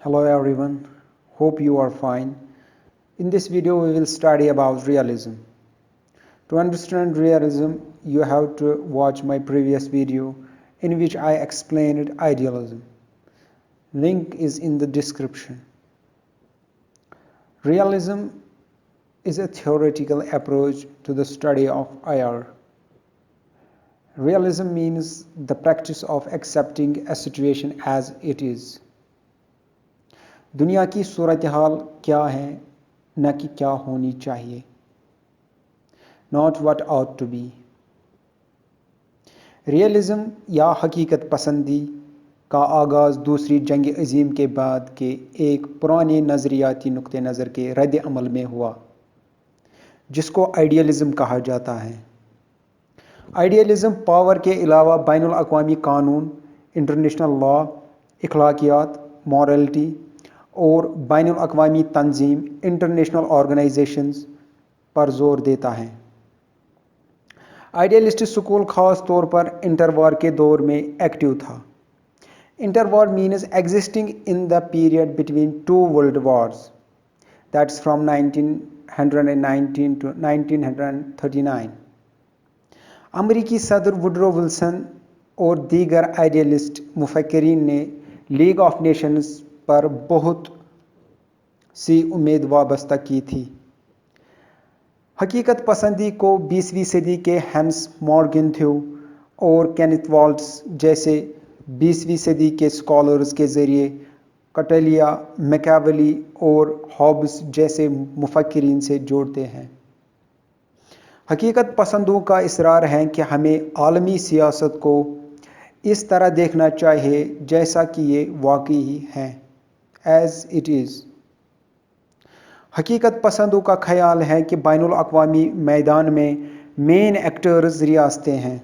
Hello everyone, hope you are fine. In this video we will study about realism. To understand realism, you have to watch my previous video in which I explained idealism. Link is in the description. Realism is a theoretical approach to the study of IR. Realism means the practice of accepting a situation as it is. دنیا کی صورتحال کیا ہے نہ کہ کیا ہونی چاہیے. not what ought to be. Realism یا حقیقت پسندی کا آغاز دوسری جنگ عظیم کے بعد کے ایک پرانے نظریاتی نقطہ نظر کے رد عمل میں ہوا جس کو آئیڈیلزم کہا جاتا ہے. آئیڈیلزم پاور کے علاوہ بین الاقوامی قانون، انٹرنیشنل لا، اخلاقیات، مورالٹی اور بین الاقوامی تنظیم انٹرنیشنل آرگنائزیشنز پر زور دیتا ہے. آئیڈیلسٹ سکول خاص طور پر انٹروار کے دور میں ایکٹیو تھا. Interwar means existing in the period between two world wars that's from 1919 to 1939. امریکی صدر وڈرو ولسن اور دیگر آئیڈیلسٹ مفکرین نے لیگ آف نیشنز پر بہت سی امید وابستہ کی تھی. حقیقت پسندی کو 20ویں صدی کے ہنس مارگنتھیو اور کینتھ والٹس جیسے 20ویں صدی کے اسکالرز کے ذریعے کٹلیا، میکاولی اور ہابس جیسے مفکرین سے جوڑتے ہیں. حقیقت پسندوں کا اصرار ہے کہ ہمیں عالمی سیاست کو اس طرح دیکھنا چاہیے جیسا کہ یہ واقعی ہے، ایز اٹ از. حقیقت پسندوں کا خیال ہے کہ بین الاقوامی میدان میں مین ایکٹرز ریاستیں ہیں.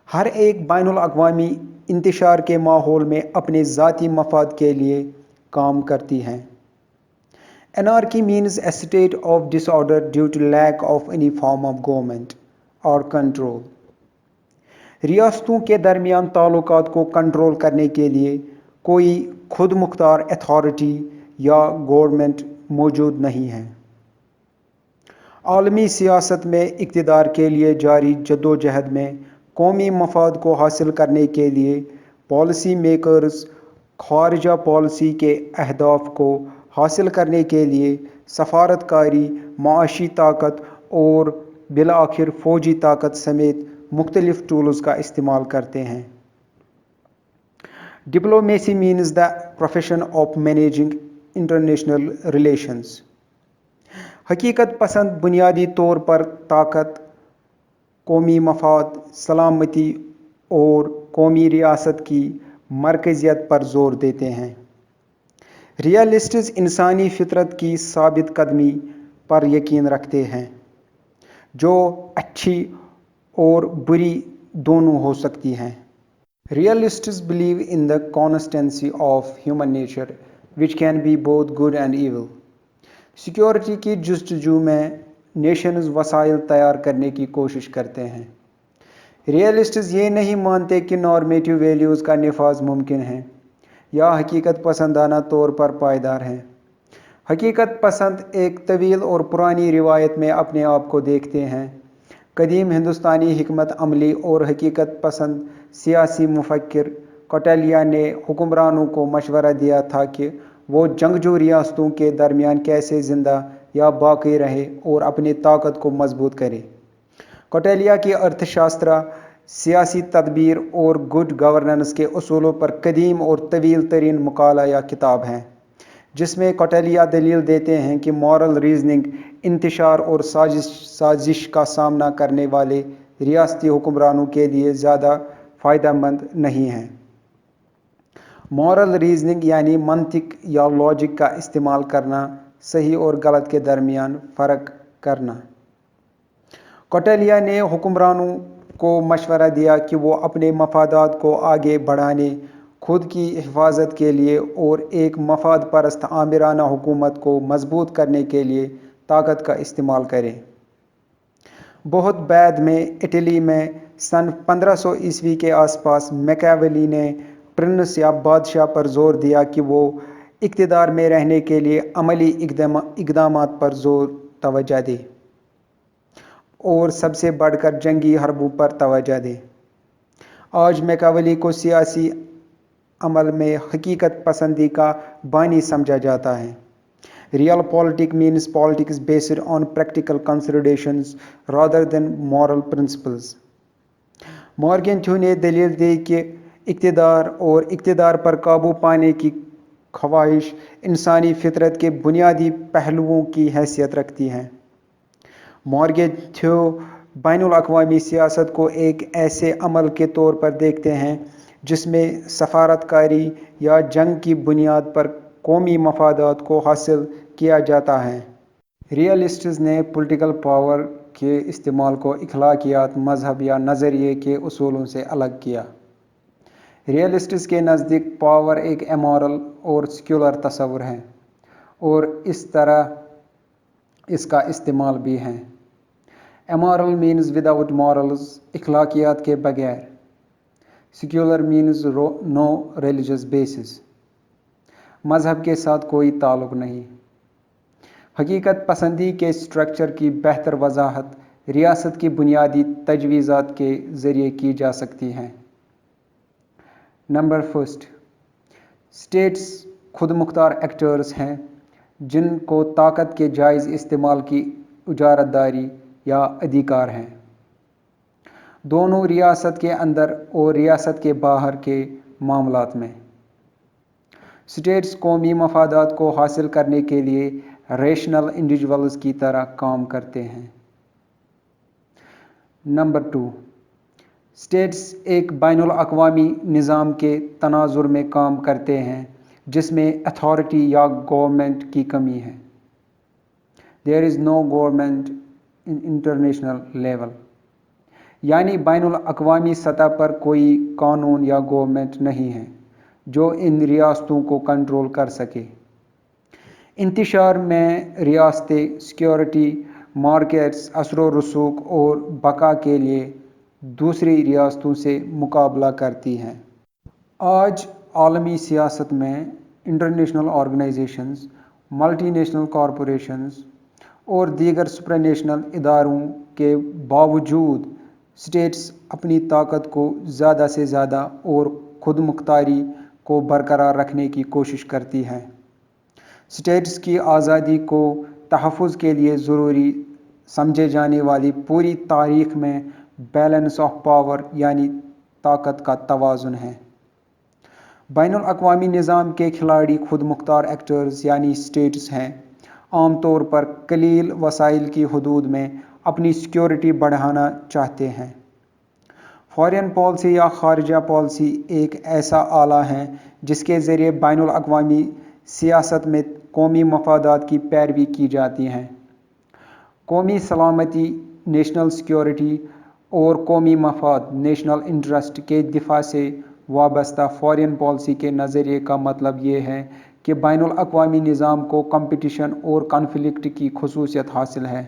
ہر ایک بین الاقوامی انتشار کے ماحول میں اپنے ذاتی مفاد کے لیے کام کرتی ہیں. Anarchy means a state of disorder due to lack of any form of government or control. ریاستوں کے درمیان تعلقات کو کنٹرول کرنے کے لیے کوئی خود مختار اتھارٹی یا گورنمنٹ موجود نہیں ہے. عالمی سیاست میں اقتدار کے لیے جاری جدوجہد میں قومی مفاد کو حاصل کرنے کے لیے پالیسی میکرز خارجہ پالیسی کے اہداف کو حاصل کرنے کے لیے سفارت کاری، معاشی طاقت اور بالآخر فوجی طاقت سمیت مختلف ٹولز کا استعمال کرتے ہیں. Diplomacy means the profession of managing international relations. حقیقت پسند بنیادی طور پر طاقت، قومی مفاد، سلامتی اور قومی ریاست کی مرکزیت پر زور دیتے ہیں. ریئلسٹز انسانی فطرت کی ثابت قدمی پر یقین رکھتے ہیں جو اچھی اور بری دونوں ہو سکتی ہیں. ریئلسٹز believe in the constancy of human nature which can be both good and evil. Security کی جستجو میں نیشنز وسائل تیار کرنے کی کوشش کرتے ہیں. ریئلسٹز یہ نہیں مانتے کہ نارمیٹیو ویلیوز کا نفاذ ممکن ہے یا حقیقت پسندانہ طور پر پائیدار ہیں. حقیقت پسند ایک طویل اور پرانی روایت میں اپنے آپ کو دیکھتے ہیں. قدیم ہندوستانی حکمت عملی اور حقیقت پسند سیاسی مفکر کوٹالیا نے حکمرانوں کو مشورہ دیا تھا کہ وہ جنگجو ریاستوں کے درمیان کیسے زندہ یا باقی رہے اور اپنی طاقت کو مضبوط کرے. کوٹالیا کی ارتھ شاسترا سیاسی تدبیر اور گڈ گورننس کے اصولوں پر قدیم اور طویل ترین مقالہ یا کتاب ہے جس میں کوٹالیا دلیل دیتے ہیں کہ مورل ریزننگ انتشار اور سازش کا سامنا کرنے والے ریاستی حکمرانوں کے لیے زیادہ فائدہ مند نہیں ہے. مورل ریزننگ یعنی منطق یا لاجک کا استعمال کرنا، صحیح اور غلط کے درمیان فرق کرنا. کوٹالیا نے حکمرانوں کو مشورہ دیا کہ وہ اپنے مفادات کو آگے بڑھانے، خود کی حفاظت کے لیے اور ایک مفاد پرست آمرانہ حکومت کو مضبوط کرنے کے لیے طاقت کا استعمال کریں. بہت بعد میں اٹلی میں سن 1500 عیسوی کے آس پاس میکاولی نے پرنس یا بادشاہ پر زور دیا کہ وہ اقتدار میں رہنے کے لیے عملی اقدامات پر توجہ دے اور سب سے بڑھ کر جنگی حربوں پر توجہ دے۔ آج میکاولی کو سیاسی عمل میں حقیقت پسندی کا بانی سمجھا جاتا ہے۔ Real politics means politics based on practical considerations rather than moral principles. Morgenthau نے دلیل دی کہ اقتدار اور اقتدار پر قابو پانے کی خواہش انسانی فطرت کے بنیادی پہلوؤں کی حیثیت رکھتی ہے۔ مارگن تھیو بین الاقوامی سیاست کو ایک ایسے عمل کے طور پر دیکھتے ہیں جس میں سفارت کاری یا جنگ کی بنیاد پر قومی مفادات کو حاصل کیا جاتا ہے۔ ریئلسٹس نے پولیٹیکل پاور کے استعمال کو اخلاقیات، مذہب یا نظریے کے اصولوں سے الگ کیا۔ ریئلسٹس کے نزدیک پاور ایک امورل اور سیکولر تصور ہے اور اس طرح اس کا استعمال بھی ہے۔ امورل مینز وداؤٹ مورلز، اخلاقیات کے بغیر۔ سیکولر مینز نو ریلیجس بیسس، مذہب کے ساتھ کوئی تعلق نہیں۔ حقیقت پسندی کے اسٹرکچر کی بہتر وضاحت ریاست کی بنیادی تجویزات کے ذریعے کی جا سکتی ہے۔ نمبر فرسٹ، اسٹیٹس خود مختار ایکٹرز ہیں جن کو طاقت کے جائز استعمال کی اجارت داری یا ادھیکار ہیں، دونوں ریاست کے اندر اور ریاست کے باہر کے معاملات میں۔ اسٹیٹس قومی مفادات کو حاصل کرنے کے لیے ریشنل انڈیویجولز کی طرح کام کرتے ہیں۔ نمبر ٹو، اسٹیٹس ایک بین الاقوامی نظام کے تناظر میں کام کرتے ہیں جس میں اتھارٹی یا گورنمنٹ کی کمی ہے۔ دیر از نو گورنمنٹ ان انٹرنیشنل لیول، یعنی بین الاقوامی سطح پر کوئی قانون یا گورنمنٹ نہیں ہے جو ان ریاستوں کو کنٹرول کر سکے۔ انتشار میں ریاستیں سیکورٹی، مارکیٹس، اثر و رسوخ اور بقا کے لیے دوسری ریاستوں سے مقابلہ کرتی ہیں۔ آج عالمی سیاست میں international organizations, multi national corporations اور دیگر سپر نیشنل اداروں کے باوجود اسٹیٹس اپنی طاقت کو زیادہ سے زیادہ اور خود مختاری کو برقرار رکھنے کی کوشش کرتی ہیں۔ اسٹیٹس کی آزادی کو تحفظ کے لیے ضروری سمجھے جانے والی پوری تاریخ میں بیلنس آف پاور یعنی طاقت کا توازن ہے۔ بین الاقوامی نظام کے کھلاڑی خود مختار ایکٹرز یعنی اسٹیٹس ہیں، عام طور پر قلیل وسائل کی حدود میں اپنی سیکورٹی بڑھانا چاہتے ہیں۔ فارن پالیسی یا خارجہ پالیسی ایک ایسا آلہ ہے جس کے ذریعے بین الاقوامی سیاست میں قومی مفادات کی پیروی کی جاتی ہے۔ قومی سلامتی، نیشنل سیکورٹی اور قومی مفاد، نیشنل انٹرسٹ کے دفاع سے وابستہ فارن پالیسی کے نظریے کا مطلب یہ ہے کہ بین الاقوامی نظام کو کمپٹیشن اور کنفلکٹ کی خصوصیت حاصل ہے۔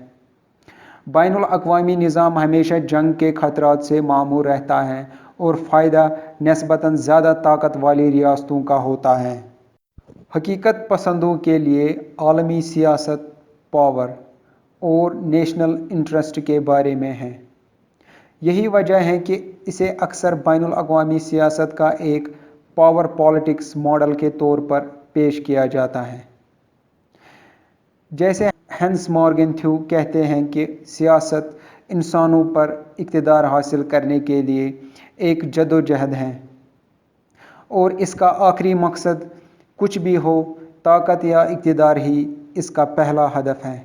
بین الاقوامی نظام ہمیشہ جنگ کے خطرات سے معمور رہتا ہے اور فائدہ نسبتاً زیادہ طاقت والی ریاستوں کا ہوتا ہے۔ حقیقت پسندوں کے لیے عالمی سیاست پاور اور نیشنل انٹرسٹ کے بارے میں ہے۔ یہی وجہ ہے کہ اسے اکثر بین الاقوامی سیاست کا ایک پاور پالیٹکس ماڈل کے طور پر پیش کیا جاتا ہے۔ جیسے ہنس مارگن تھیو کہتے ہیں کہ سیاست انسانوں پر اقتدار حاصل کرنے کے لیے ایک جدوجہد ہے اور اس کا آخری مقصد کچھ بھی ہو، طاقت یا اقتدار ہی اس کا پہلا ہدف ہے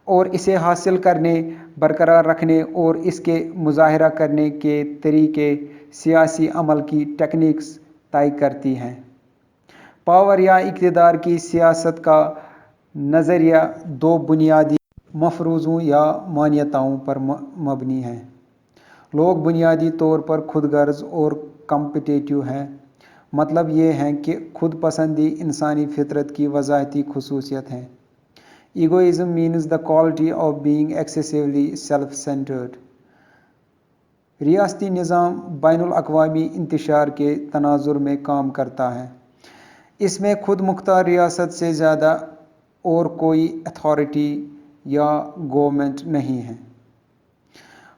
اور اسے حاصل کرنے، برقرار رکھنے اور اس کے مظاہرہ کرنے کے طریقے سیاسی عمل کی ٹیکنیکس طے کرتی ہیں۔ پاور یا اقتدار کی سیاست کا نظریہ دو بنیادی مفروضوں یا مانیتاؤں پر مبنی ہے۔ لوگ بنیادی طور پر خود غرض اور کمپٹیٹو ہیں۔ مطلب یہ ہے کہ خود پسندی انسانی فطرت کی وضاحتی خصوصیت ہے۔ ایگوئزم means the quality of being excessively self-centered. ریاستی نظام بین الاقوامی انتشار کے تناظر میں کام کرتا ہے۔ اس میں خود مختار ریاست سے زیادہ اور کوئی اتھارٹی یا گورنمنٹ نہیں ہے۔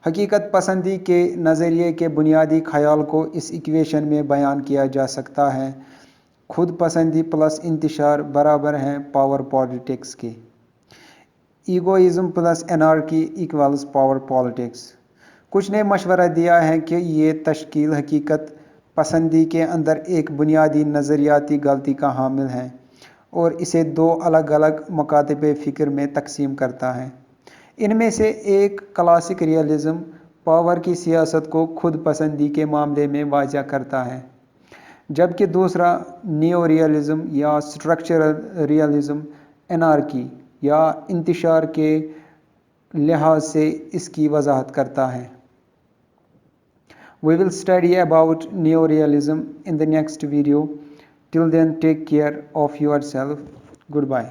حقیقت پسندی کے نظریے کے بنیادی خیال کو اس ایکویشن میں بیان کیا جا سکتا ہے: خود پسندی پلس انتشار برابر ہے پاور پالیٹکس کے۔ Egoism plus anarchy equals power politics. کچھ نے مشورہ دیا ہے کہ یہ تشکیل حقیقت پسندی کے اندر ایک بنیادی نظریاتی غلطی کا حامل ہے اور اسے دو الگ الگ مکاتب فکر میں تقسیم کرتا ہے۔ ان میں سے ایک کلاسک ریئلزم پاور کی سیاست کو خود پسندی کے معاملے میں واضح کرتا ہے، جبکہ دوسرا نیو ریئلزم یا اسٹرکچرل ریئلزم انارکی یا انتشار کے لحاظ سے اس کی وضاحت کرتا ہے۔ We will study about neorealism in the next video. Till then, take care of yourself. Goodbye.